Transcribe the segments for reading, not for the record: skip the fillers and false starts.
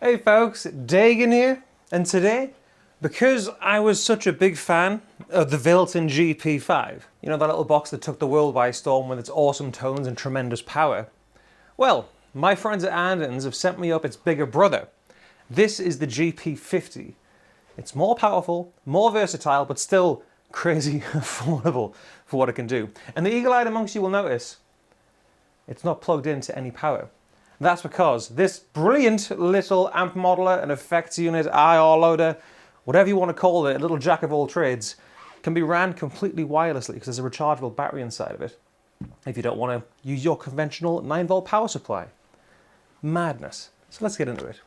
Hey folks, Dagan here, and today, because I was such a big fan of the Valeton GP-50, you know, that little box that took the world by storm with its awesome tones and tremendous power, well, my friends at Andens have sent me up its bigger brother. This is the GP-50. It's more powerful, more versatile, but still crazy affordable for what it can do. And the eagle-eyed amongst you will notice, it's not plugged into any power. That's because this brilliant little amp modeler and effects unit, IR loader, whatever you want to call it, a little jack of all trades, can be ran completely wirelessly because there's a rechargeable battery inside of it if you don't want to use your conventional 9-volt power supply. Madness. So let's get into it.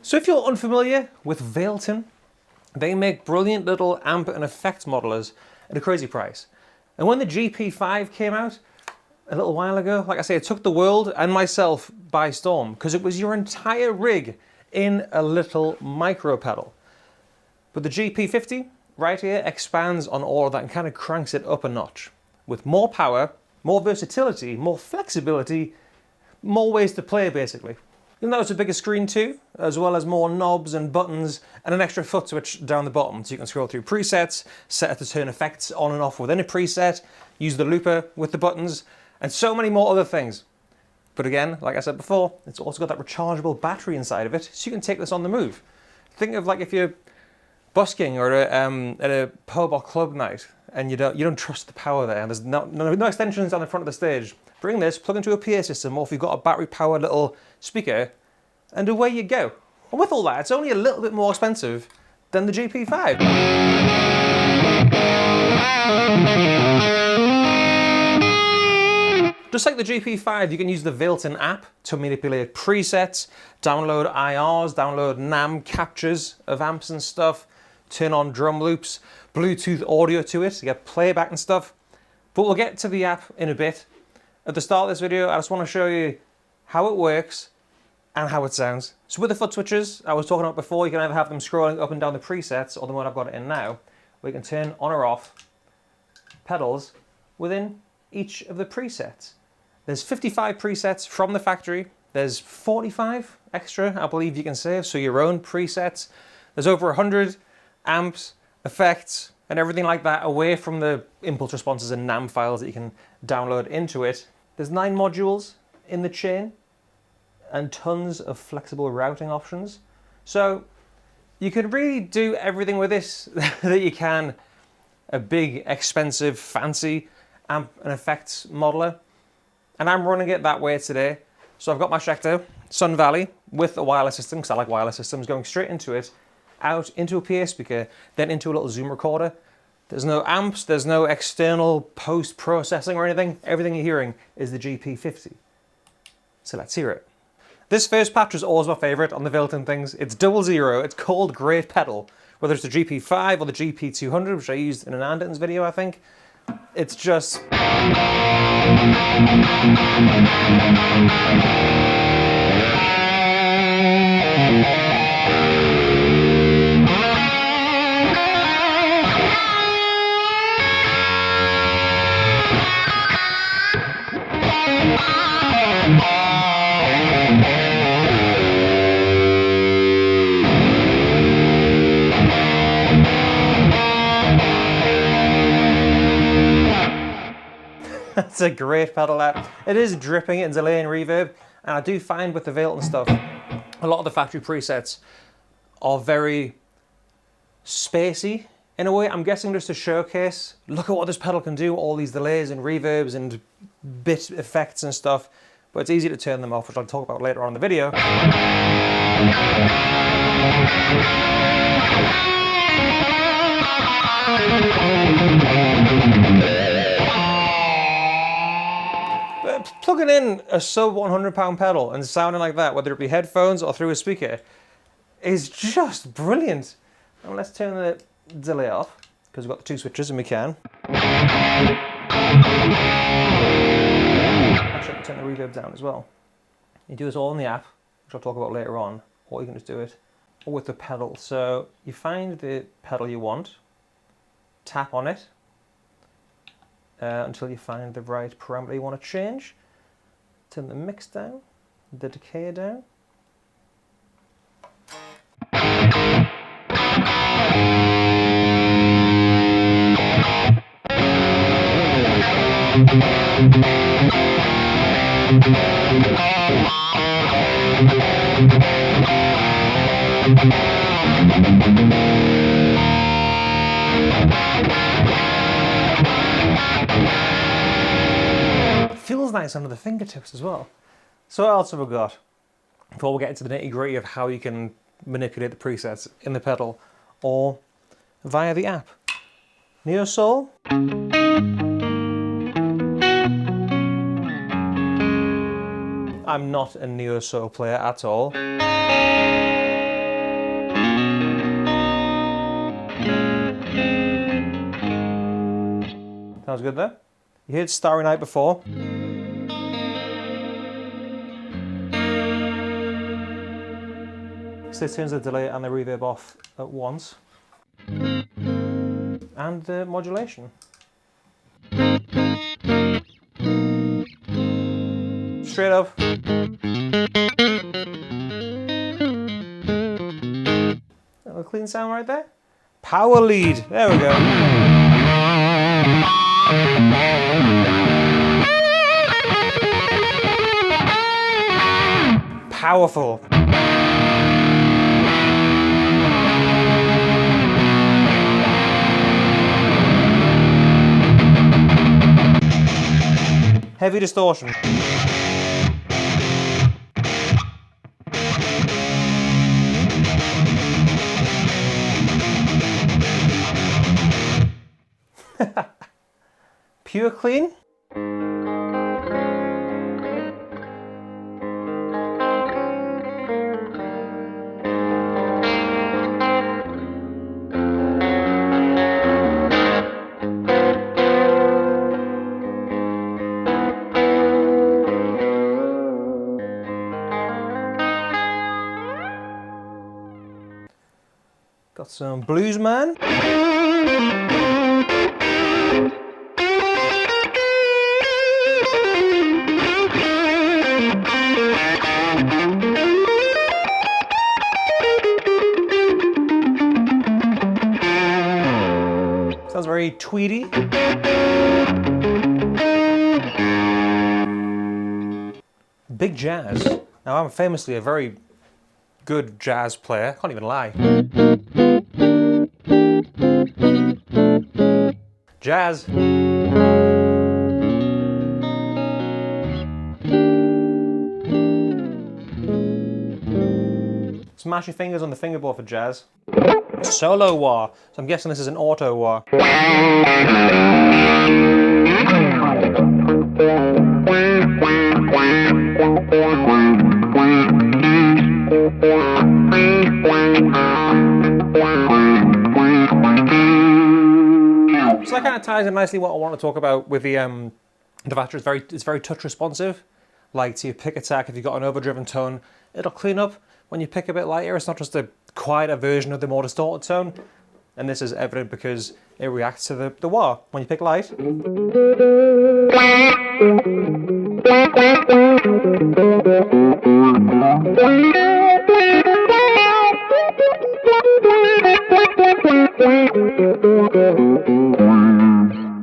So if you're unfamiliar with Valeton, they make brilliant little amp and effects modelers at a crazy price. And when the GP-50 came out a little while ago, like I say, it took the world and myself by storm because it was your entire rig in a little micro pedal. But the GP-50 right here expands on all of that and kind of cranks it up a notch with more power, more versatility, more flexibility, more ways to play basically. You'll notice a bigger screen too, as well as more knobs and buttons and an extra foot switch down the bottom so you can scroll through presets, set it to turn effects on and off within a preset, use the looper with the buttons, and so many more other things. But again, like I said before, it's also got that rechargeable battery inside of it so you can take this on the move. Think of like if you're busking or at a pub or club night and you don't trust the power there and there's no extensions on the front of the stage. Bring this, plug into a PA system, or if you've got a battery-powered little speaker, and away you go. And with all that, it's only a little bit more expensive than the GP-50. Just like the GP-50, you can use the Valeton app to manipulate presets, download IRs, download NAM captures of amps and stuff, turn on drum loops, Bluetooth audio to it, to get playback and stuff. But we'll get to the app in a bit. At the start of this video, I just want to show you how it works and how it sounds. So with the foot switches I was talking about before, you can either have them scrolling up and down the presets or the one I've got it in now, where you can turn on or off pedals within each of the presets. There's 55 presets from the factory. There's 45 extra, I believe you can save, so your own presets. There's over 100 amps, effects, and everything like that away from the impulse responses and NAM files that you can download into it. There's 9 modules in the chain and tons of flexible routing options. So you can really do everything with this that you can a big, expensive, fancy amp and effects modeler. And I'm running it that way today. So I've got my Schecter Sun Valley with a wireless system, because I like wireless systems, going straight into it, out into a PA speaker, then into a little Zoom recorder. There's no amps, there's no external post-processing or anything. Everything you're hearing is the GP-50. So let's hear it. This first patch is always my favorite on the Valeton things. It's 00, it's called Great Pedal. Whether it's the GP-5 or the GP-200, which I used in an Andens video, I think. It's just... That's a great pedal app. It is dripping and delaying reverb, and I do find with the Valeton stuff, a lot of the factory presets are very spacey in a way. I'm guessing just to showcase, look at what this pedal can do, all these delays and reverbs and bit effects and stuff, but it's easy to turn them off, which I'll talk about later on in the video. But plugging in a sub £100 pedal and sounding like that, whether it be headphones or through a speaker, is just brilliant. And let's turn the delay off, because we've got the two switches and we can. Actually, I can turn the reverb down as well. You do this all in the app, which I'll talk about later on, or you can just do it with the pedal. So you find the pedal you want, tap on it until you find the right parameter you want to change. Turn the mix down, the decay down. Feels nice under the fingertips as well. So what else have we got? Before we get into the nitty-gritty of how you can manipulate the presets in the pedal or via the app. Neo Soul. I'm not a Neo Soul player at all. Sounds good there. You heard Starry Night before. So this turns the delay and the reverb off at once. And the modulation. Straight up. A clean sound right there. Power lead. There we go. Powerful. Heavy distortion. Pure clean. Got some blues man. Sounds very tweedy. Big jazz. Now I'm famously a very good jazz player, can't even lie. Jazz. Smash your fingers on the fingerboard for jazz. Solo wah. So I'm guessing this is an auto wah. So that kind of ties in nicely what I want to talk about with the factory. It's very touch responsive. Like to your pick attack, if you've got an overdriven tone, it'll clean up. When you pick a bit lighter, it's not just a quieter version of the more distorted tone. And this is evident because it reacts to the wah. When you pick light, I've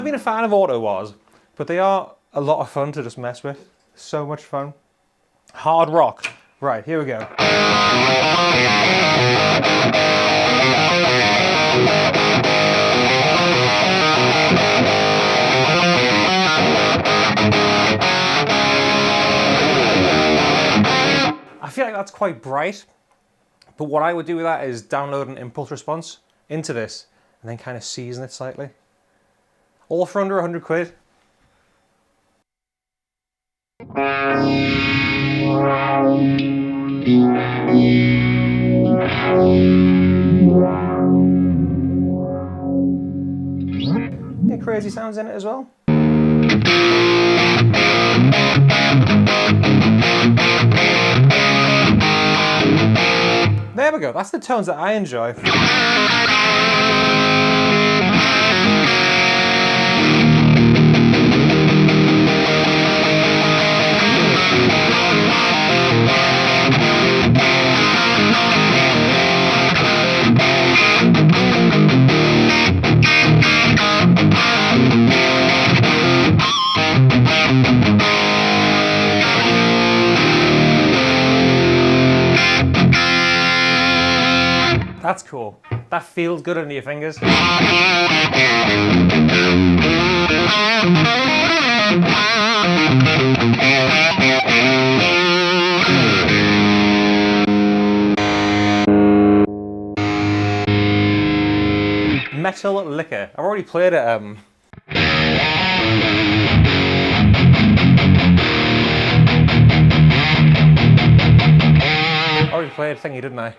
been a fan of auto wahs, but they are a lot of fun to just mess with. So much fun. Hard rock. Right, here we go. I feel like that's quite bright, but what I would do with that is download an impulse response into this and then kind of season it slightly. All for under 100 quid. Yeah, crazy sounds in it as well. There we go, that's the tones that I enjoy. That's cool. That feels good under your fingers. Metal Liquor. I've already played it. I already played thingy, didn't I?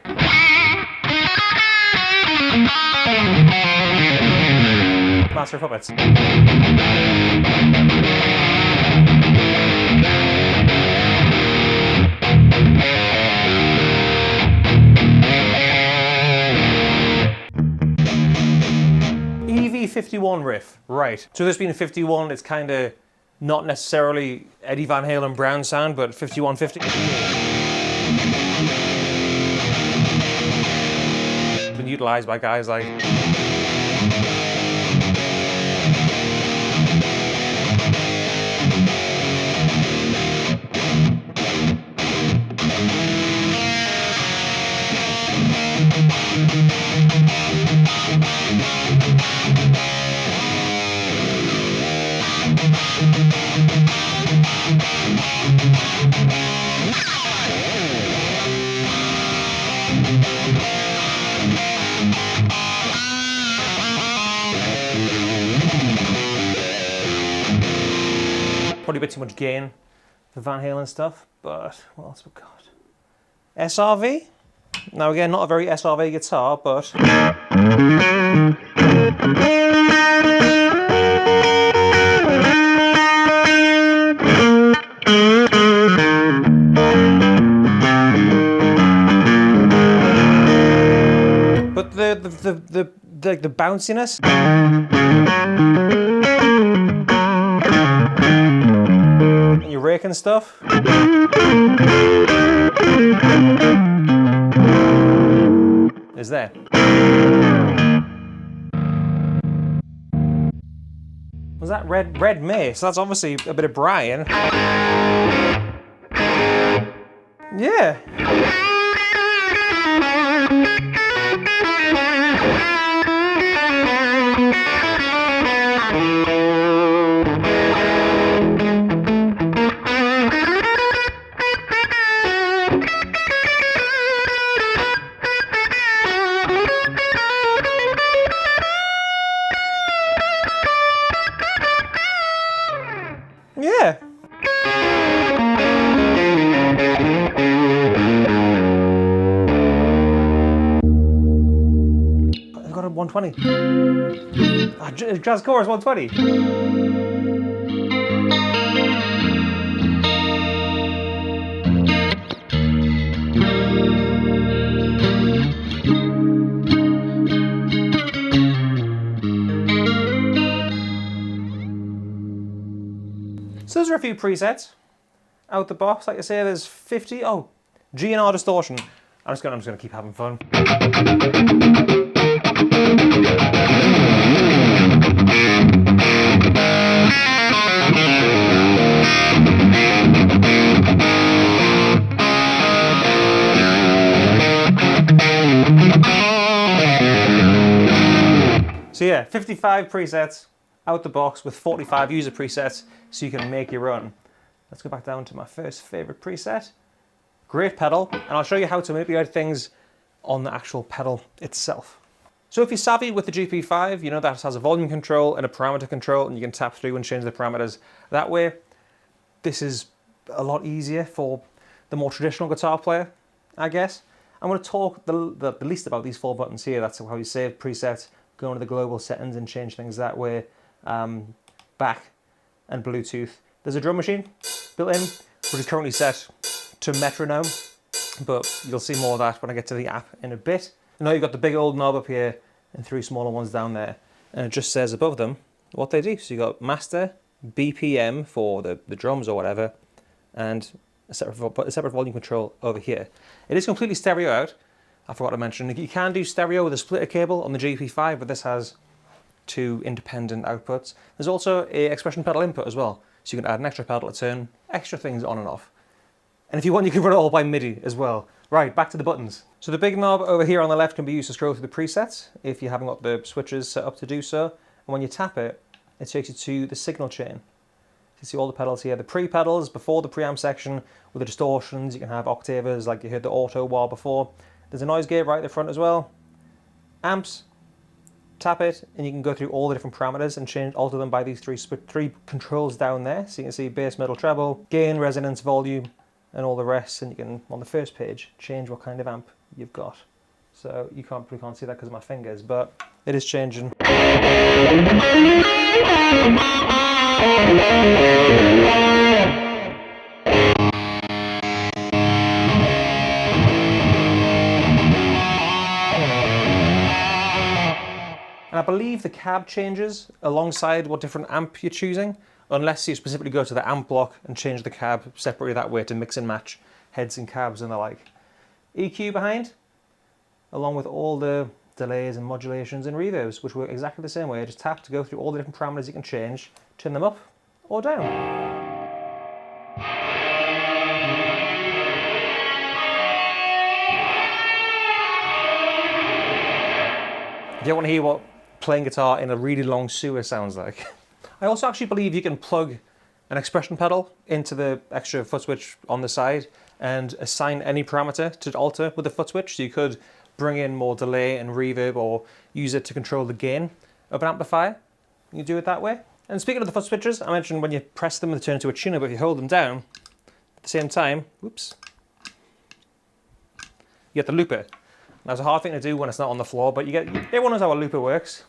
Master of Puppets. EV51 riff, right. So this being 51, it's kind of not necessarily Eddie Van Halen Brown sound, but 5150. Been utilized by guys like probably a bit too much gain for Van Halen stuff, but what else we got? SRV? Now again, not a very SRV guitar, but the bounciness. And your rake and stuff. Is there. Was that Red Mace? That's obviously a bit of Brian. Yeah. Yeah. I got a 120. Jazz chorus 120. So those are a few presets out the box. Like I say, there's 50. Oh, G and R distortion. I'm just gonna keep having fun. yeah, 55 presets out the box with 45 user presets so you can make your own. Let's go back down to my first favorite preset. Great pedal, and I'll show you how to manipulate things on the actual pedal itself. So if you're savvy with the GP5, you know that it has a volume control and a parameter control, and you can tap through and change the parameters that way. This is a lot easier for the more traditional guitar player, I guess. I'm going to talk the least about these 4 buttons here. That's how you save presets, go into the global settings and change things that way. Back and Bluetooth. There's a drum machine built in, which is currently set to metronome, but you'll see more of that when I get to the app in a bit. Now you've got the big old knob up here and 3 smaller ones down there, and it just says above them what they do. So you've got master, BPM for the drums or whatever, and a separate volume control over here. It is completely stereo out. I forgot to mention, you can do stereo with a splitter cable on the GP5, but this has 2 independent outputs. There's also a expression pedal input as well, so you can add an extra pedal to turn extra things on and off. And if you want, you can run it all by MIDI as well. Right, back to the buttons. So the big knob over here on the left can be used to scroll through the presets if you haven't got the switches set up to do so. And when you tap it, it takes you to the signal chain. You see all the pedals here. The pre-pedals before the preamp section with the distortions. You can have octavers like you heard the auto wah before. There's a noise gate right at the front as well. Amps. Tap it and you can go through all the different parameters and alter them by these 3 controls down there. So you can see bass, middle, treble, gain, resonance, volume, and all the rest. And you can, on the first page, change what kind of amp you've got. So you probably can't see that because of my fingers, but it is changing. And I believe the cab changes alongside what different amp you're choosing, unless you specifically go to the amp block and change the cab separately that way to mix and match heads and cabs and the like. EQ behind, along with all the delays and modulations and reverbs, which work exactly the same way. Just tap to go through all the different parameters you can change, turn them up or down. You don't want to hear what playing guitar in a really long sewer sounds like. I also actually believe you can plug an expression pedal into the extra foot switch on the side and assign any parameter to alter with the foot switch. So you could bring in more delay and reverb or use it to control the gain of an amplifier. You do it that way. And speaking of the foot switches, I mentioned when you press them they turn into a tuner, but if you hold them down at the same time, whoops, you get the looper. That's a hard thing to do when it's not on the floor, but everyone knows how a looper works.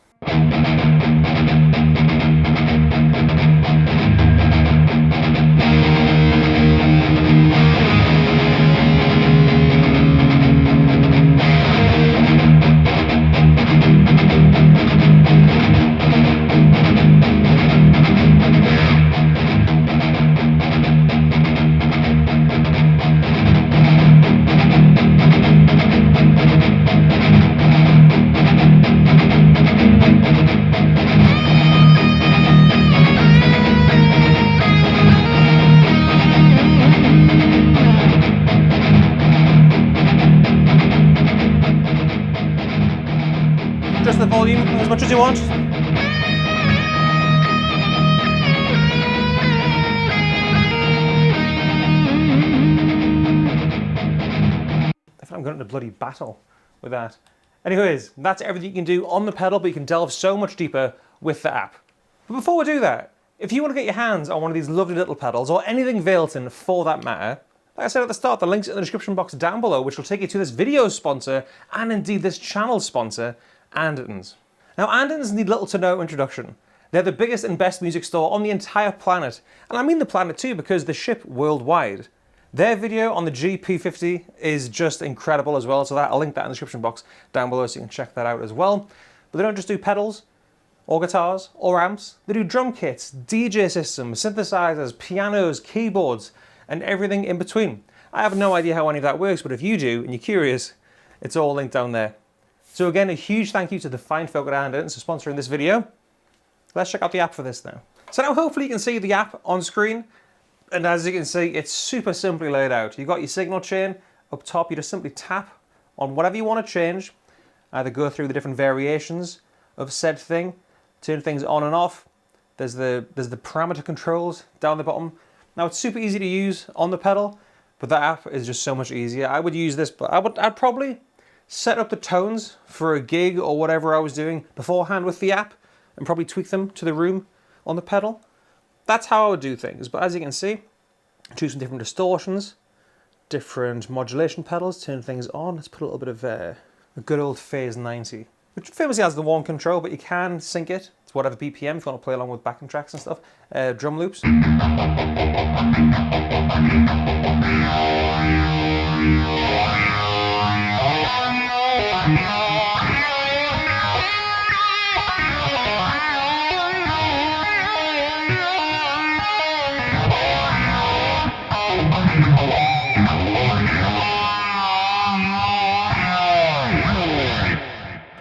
Adjust the volume as much as you want. I'm going into bloody battle with that. Anyways, that's everything you can do on the pedal, but you can delve so much deeper with the app. But before we do that, if you want to get your hands on one of these lovely little pedals, or anything Valeton for that matter, like I said at the start, the link's in the description box down below, which will take you to this video's sponsor, and indeed this channel's sponsor, Anderton's. Now, Anderton's need little to no introduction. They're the biggest and best music store on the entire planet, and I mean the planet too because they ship worldwide. Their video on the GP-50 is just incredible as well, so I'll link that in the description box down below so you can check that out as well. But they don't just do pedals, or guitars, or amps. They do drum kits, DJ systems, synthesizers, pianos, keyboards, and everything in between. I have no idea how any of that works, but if you do and you're curious, it's all linked down there. So again, a huge thank you to the fine folk at Anderton's for sponsoring this video. Let's check out the app for this now. So now hopefully you can see the app on screen. And as you can see, it's super simply laid out. You've got your signal chain up top. You just simply tap on whatever you want to change. Either go through the different variations of said thing. Turn things on and off. There's the parameter controls down the bottom. Now it's super easy to use on the pedal, but that app is just so much easier. I would use this, but I'd probably set up the tones for a gig or whatever I was doing beforehand with the app and probably tweak them to the room on the pedal. That's how I would do things. But as you can see, choose some different distortions, different modulation pedals, turn things on. Let's put a little bit of a good old phase 90, which famously has the one control, but you can sync it to whatever BPM if you want to play along with backing tracks and stuff. Drum loops.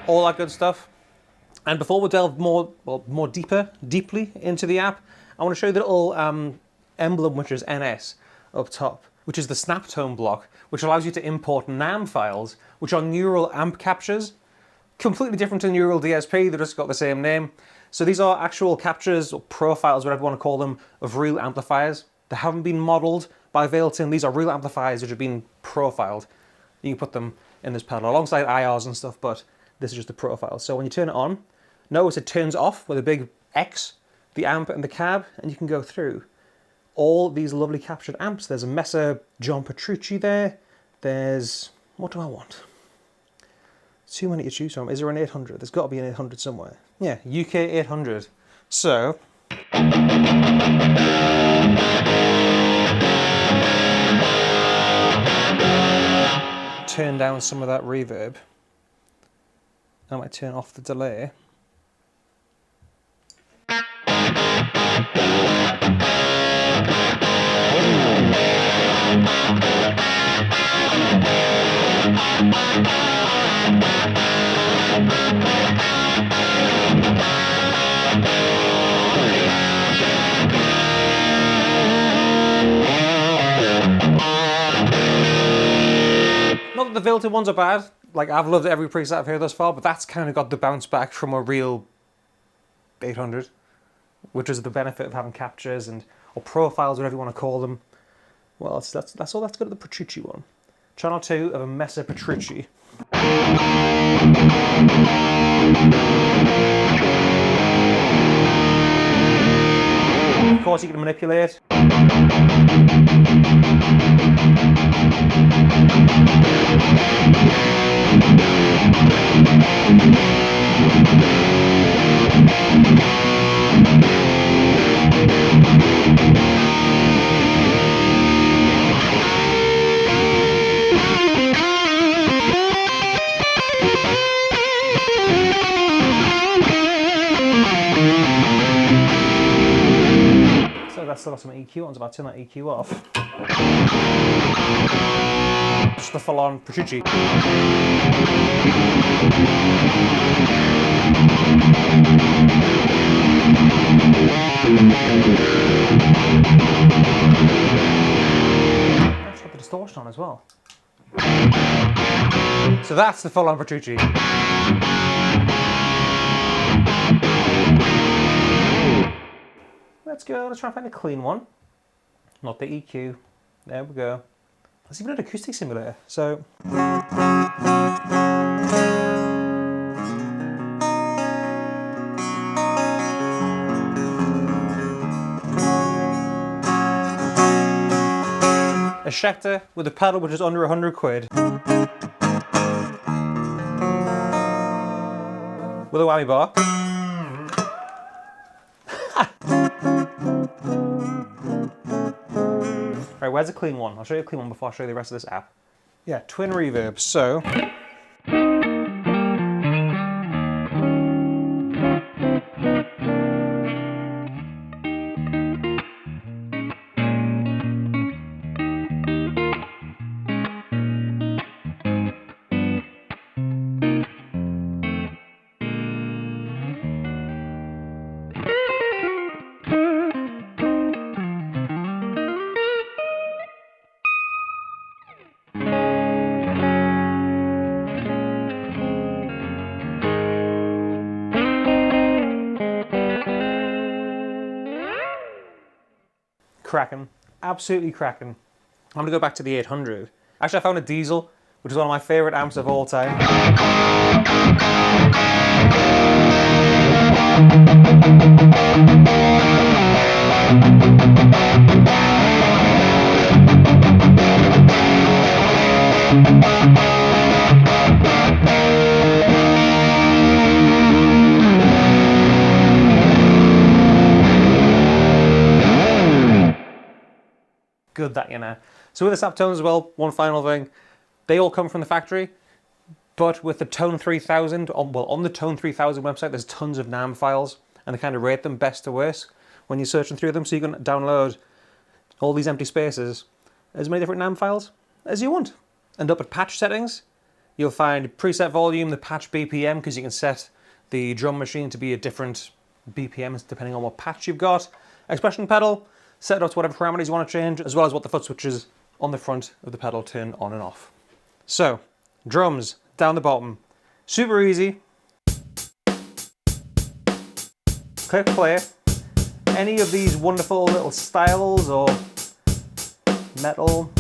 All that good stuff. And before we delve more deeply into the app, I want to show you the little emblem, which is NS up top, which is the snap tone block, which allows you to import NAM files, which are neural amp captures. Completely different to neural DSP, they've just got the same name. So these are actual captures or profiles, whatever you want to call them, of real amplifiers. They haven't been modeled by Valeton. These are real amplifiers which have been profiled. You can put them in this pedal alongside IRs and stuff, but this is just the profile. So when you turn it on, notice it turns off with a big X, the amp and the cab, and you can go through all these lovely captured amps. There's a Mesa John Petrucci there. There's, what do I want? Too many to choose from. Is there an 800? There's got to be an 800 somewhere. Yeah, UK 800. So, turn down some of that reverb. I might turn off the delay. Not that the Valeton ones are bad. Like, I've loved every preset I've heard thus far, but that's kind of got the bounce back from a real 800, which is the benefit of having captures or profiles, whatever you want to call them. Well, that's all. Let's go to the Petrucci one. Channel 2 of a Mesa Petrucci. Of course, you can manipulate. So that's still got some EQ on, so I'll turn that EQ off. Just the full-on Petrucci. That's got the distortion on as well. So that's the full-on Petrucci. Let's try and find a clean one. Not the EQ. There we go. There's even an acoustic simulator. So. A Schecter with a pedal which is under 100 quid. With a whammy bar. Right, where's a clean one? I'll show you a clean one before I show you the rest of this app. Yeah, twin reverb, so. cracking, absolutely cracking. I'm gonna go back to the 800. Actually, I found a diesel, which is one of my favorite amps of all time. Good that you know. So with the sap tones as well, one final thing, they all come from the factory, but with the Tone 3000, on the Tone 3000 website, there's tons of NAM files, and they kind of rate them best to worst when you're searching through them, so you can download all these empty spaces, as many different NAM files as you want. And up at patch settings, you'll find preset volume, the patch BPM, because you can set the drum machine to be at different BPMs depending on what patch you've got. Expression pedal, set it up to whatever parameters you want to change, as well as what the foot switches on the front of the pedal turn on and off. So, drums down the bottom, super easy. Click play. Any of these wonderful little styles or metal.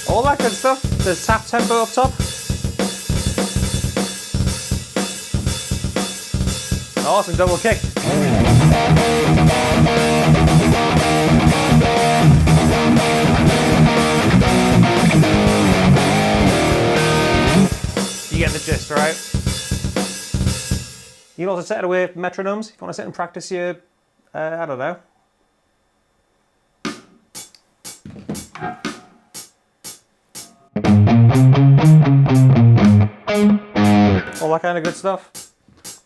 All that good stuff. There's tap tempo up top. Awesome double kick. You get the gist, right? You can also set it away with metronomes if you want to sit and practice your, I don't know. All that kind of good stuff.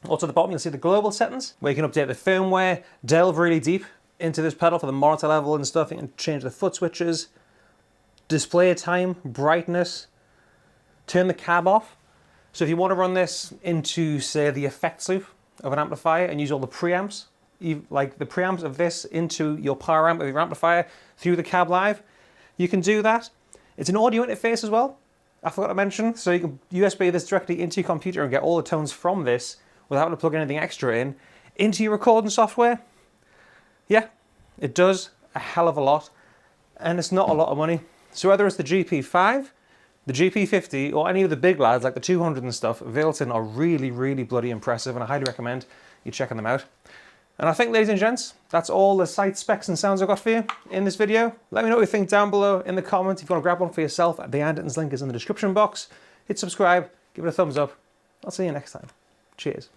Also at the bottom you'll see the global settings, where you can update the firmware, delve really deep into this pedal for the monitor level and stuff. You can change the foot switches, display time, brightness, turn the cab off. So if you want to run this into, say, the effects loop of an amplifier and use all the preamps, like the preamps of this into your power amp of your amplifier through the cab live, you can do that. It's an audio interface as well, I forgot to mention, so you can USB this directly into your computer and get all the tones from this without having to plug anything extra in into your recording software. Yeah, it does a hell of a lot, and it's not a lot of money. So whether it's the GP5, the GP-50, or any of the big lads like the 200 and stuff, Valeton are really, really bloody impressive, and I highly recommend you checking them out. And I think, ladies and gents, that's all the sight specs and sounds I've got for you in this video. Let me know what you think down below in the comments. If you want to grab one for yourself, the Anderton's link is in the description box. Hit subscribe, give it a thumbs up. I'll see you next time. Cheers.